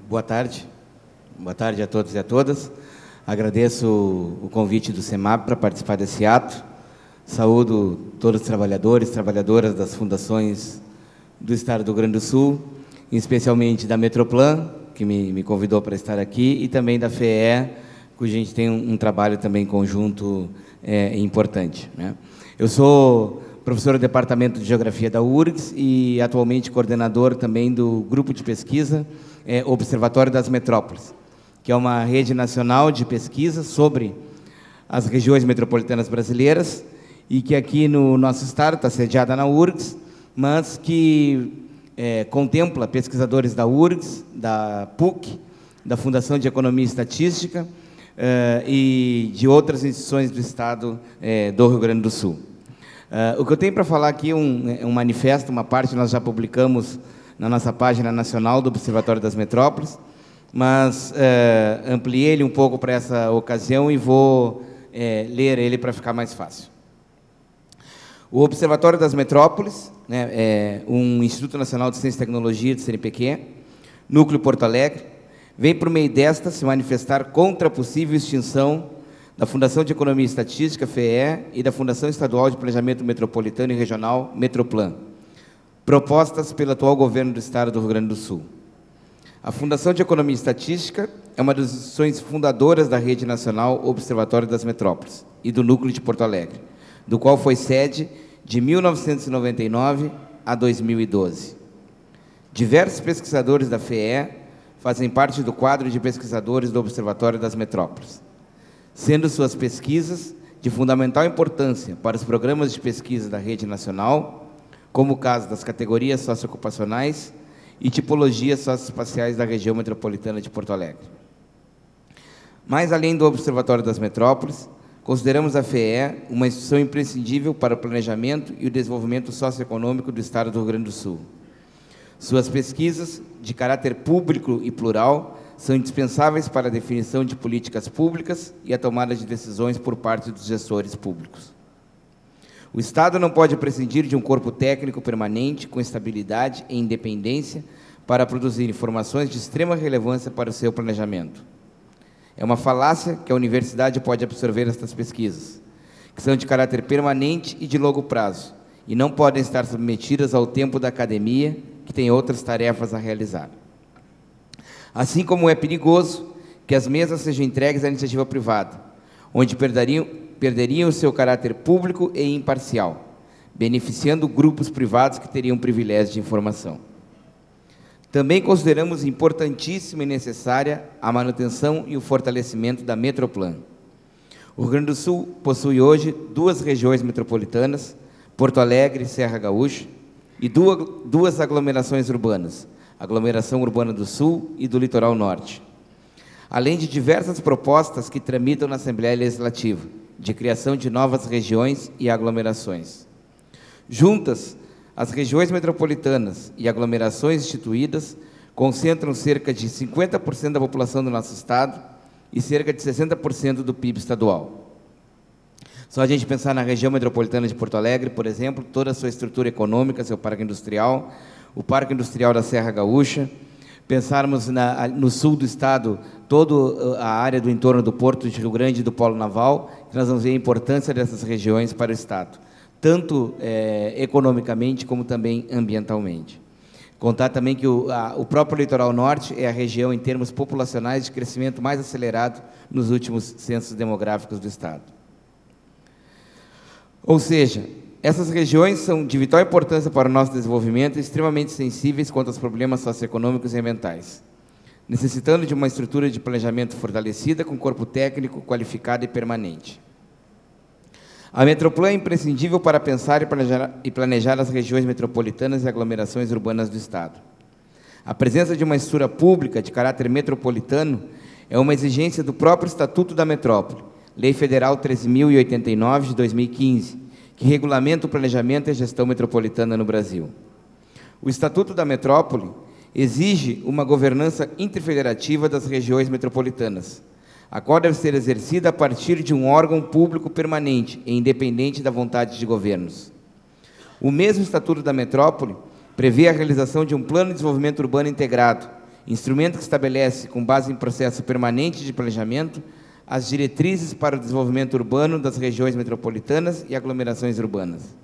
Boa tarde. Boa tarde a todos e a todas. Agradeço o convite do SEMAB para participar desse ato. Saúdo todos os trabalhadores, trabalhadoras das fundações do Estado do Rio Grande do Sul, especialmente da Metroplan, que me convidou para estar aqui, e também da FEE, cuja a gente tem um trabalho também conjunto importante, né? Eu sou professor do Departamento de Geografia da URGS e atualmente coordenador também do grupo de pesquisa Observatório das Metrópoles, que é uma rede nacional de pesquisa sobre as regiões metropolitanas brasileiras e que aqui no nosso estado está sediada na URGS, mas que contempla pesquisadores da URGS, da PUC, da Fundação de Economia e Estatística e de outras instituições do estado do Rio Grande do Sul. O que eu tenho para falar aqui é um manifesto, uma parte nós já publicamos na nossa página nacional do Observatório das Metrópoles, mas ampliei ele um pouco para essa ocasião e vou ler ele para ficar mais fácil. O Observatório das Metrópoles, né, é um Instituto Nacional de Ciência e Tecnologia, de CNPq, Núcleo Porto Alegre, vem por meio desta se manifestar contra a possível extinção da Fundação de Economia e Estatística, FEE, e da Fundação Estadual de Planejamento Metropolitano e Regional, Metroplan, propostas pelo atual governo do Estado do Rio Grande do Sul. A Fundação de Economia e Estatística é uma das instituições fundadoras da Rede Nacional Observatório das Metrópoles e do Núcleo de Porto Alegre, do qual foi sede de 1999 a 2012. Diversos pesquisadores da FEE fazem parte do quadro de pesquisadores do Observatório das Metrópoles, sendo suas pesquisas de fundamental importância para os programas de pesquisa da Rede Nacional, como o caso das categorias socioocupacionais e tipologias socioespaciais da região metropolitana de Porto Alegre. Mais além do Observatório das Metrópoles, consideramos a FEE uma instituição imprescindível para o planejamento e o desenvolvimento socioeconômico do Estado do Rio Grande do Sul. Suas pesquisas, de caráter público e plural, são indispensáveis para a definição de políticas públicas e a tomada de decisões por parte dos gestores públicos. O Estado não pode prescindir de um corpo técnico permanente, com estabilidade e independência, para produzir informações de extrema relevância para o seu planejamento. É uma falácia que a universidade pode absorver estas pesquisas, que são de caráter permanente e de longo prazo, e não podem estar submetidas ao tempo da academia, que tem outras tarefas a realizar. Assim como é perigoso que as mesmas sejam entregues à iniciativa privada, onde perderiam o seu caráter público e imparcial, beneficiando grupos privados que teriam privilégio de informação. Também consideramos importantíssima e necessária a manutenção e o fortalecimento da Metroplan. O Rio Grande do Sul possui hoje 2 regiões metropolitanas, Porto Alegre e Serra Gaúcha, e duas aglomerações urbanas, Aglomeração Urbana do Sul e do Litoral Norte, além de diversas propostas que tramitam na Assembleia Legislativa, de criação de novas regiões e aglomerações. Juntas, as regiões metropolitanas e aglomerações instituídas concentram cerca de 50% da população do nosso estado e cerca de 60% do PIB estadual. Só a gente pensar na região metropolitana de Porto Alegre, por exemplo, toda a sua estrutura econômica, seu parque industrial, o Parque Industrial da Serra Gaúcha, pensarmos no sul do estado, toda a área do entorno do Porto de Rio Grande e do Polo Naval, que nós vamos ver a importância dessas regiões para o estado, tanto economicamente como também ambientalmente. Contar também que o próprio Litoral Norte é a região, em termos populacionais, de crescimento mais acelerado nos últimos censos demográficos do estado. Ou seja, essas regiões são de vital importância para o nosso desenvolvimento e extremamente sensíveis quanto aos problemas socioeconômicos e ambientais, necessitando de uma estrutura de planejamento fortalecida com corpo técnico qualificado e permanente. A Metroplan é imprescindível para pensar e planejar as regiões metropolitanas e aglomerações urbanas do Estado. A presença de uma estrutura pública de caráter metropolitano é uma exigência do próprio Estatuto da Metrópole, Lei Federal 13.089, de 2015, que regulamenta o planejamento e a gestão metropolitana no Brasil. O Estatuto da Metrópole exige uma governança interfederativa das regiões metropolitanas, a qual deve ser exercida a partir de um órgão público permanente e independente da vontade de governos. O mesmo Estatuto da Metrópole prevê a realização de um plano de desenvolvimento urbano integrado, instrumento que estabelece, com base em processo permanente de planejamento, as diretrizes para o desenvolvimento urbano das regiões metropolitanas e aglomerações urbanas.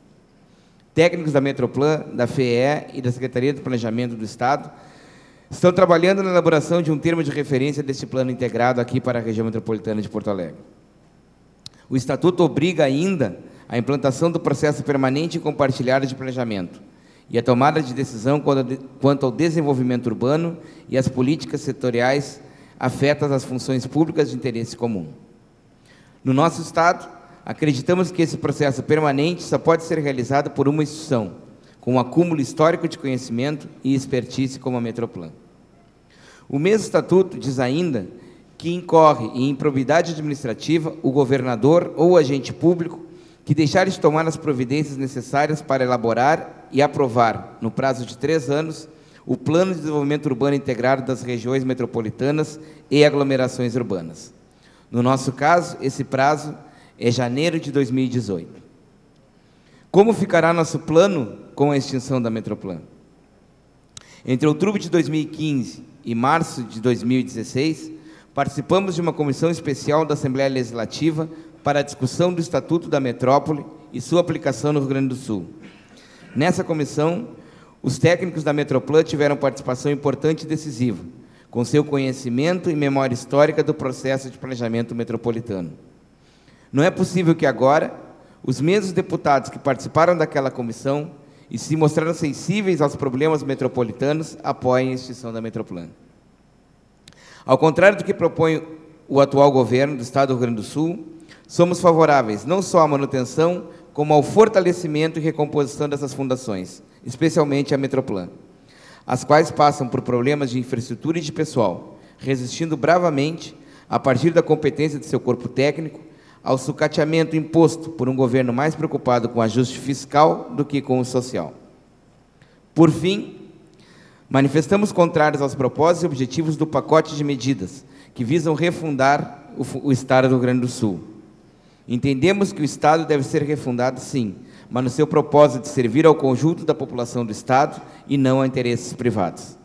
Técnicos da Metroplan, da FEE e da Secretaria de Planejamento do Estado estão trabalhando na elaboração de um termo de referência deste plano integrado aqui para a região metropolitana de Porto Alegre. O Estatuto obriga ainda a implantação do processo permanente e compartilhado de planejamento e a tomada de decisão quanto ao desenvolvimento urbano e as políticas setoriais afetas às funções públicas de interesse comum. No nosso Estado, acreditamos que esse processo permanente só pode ser realizado por uma instituição, com um acúmulo histórico de conhecimento e expertise como a Metroplan. O mesmo Estatuto diz ainda que incorre em improbidade administrativa o governador ou o agente público que deixar de tomar as providências necessárias para elaborar e aprovar, no prazo de 3 anos, o Plano de Desenvolvimento Urbano Integrado das regiões metropolitanas e aglomerações urbanas. No nosso caso, esse prazo é janeiro de 2018. Como ficará nosso plano com a extinção da Metroplan? Entre outubro de 2015 e março de 2016, participamos de uma comissão especial da Assembleia Legislativa para a discussão do Estatuto da Metrópole e sua aplicação no Rio Grande do Sul. Nessa comissão, os técnicos da Metroplan tiveram participação importante e decisiva, com seu conhecimento e memória histórica do processo de planejamento metropolitano. Não é possível que agora, os mesmos deputados que participaram daquela comissão e se mostraram sensíveis aos problemas metropolitanos apoiem a extinção da Metroplan. Ao contrário do que propõe o atual governo do Estado do Rio Grande do Sul, somos favoráveis não só à manutenção, como ao fortalecimento e recomposição dessas fundações, especialmente a Metroplan, as quais passam por problemas de infraestrutura e de pessoal, resistindo bravamente, a partir da competência de seu corpo técnico, ao sucateamento imposto por um governo mais preocupado com o ajuste fiscal do que com o social. Por fim, manifestamos contrários aos propósitos e objetivos do pacote de medidas que visam refundar o Estado do Rio Grande do Sul. Entendemos que o Estado deve ser refundado, sim, mas no seu propósito de servir ao conjunto da população do Estado e não a interesses privados.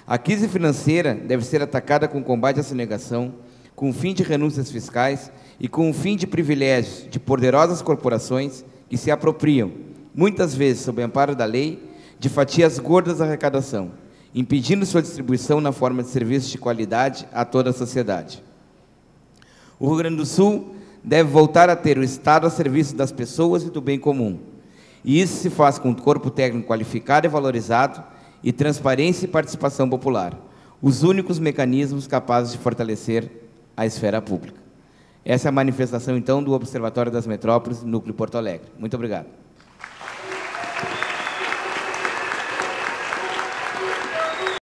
A crise financeira deve ser atacada com combate à sonegação, com o fim de renúncias fiscais e com o fim de privilégios de poderosas corporações que se apropriam, muitas vezes sob amparo da lei, de fatias gordas da arrecadação, impedindo sua distribuição na forma de serviços de qualidade a toda a sociedade. O Rio Grande do Sul deve voltar a ter o Estado a serviço das pessoas e do bem comum. E isso se faz com um corpo técnico qualificado e valorizado e transparência e participação popular, os únicos mecanismos capazes de fortalecer a esfera pública. Essa é a manifestação, então, do Observatório das Metrópoles, Núcleo Porto Alegre. Muito obrigado.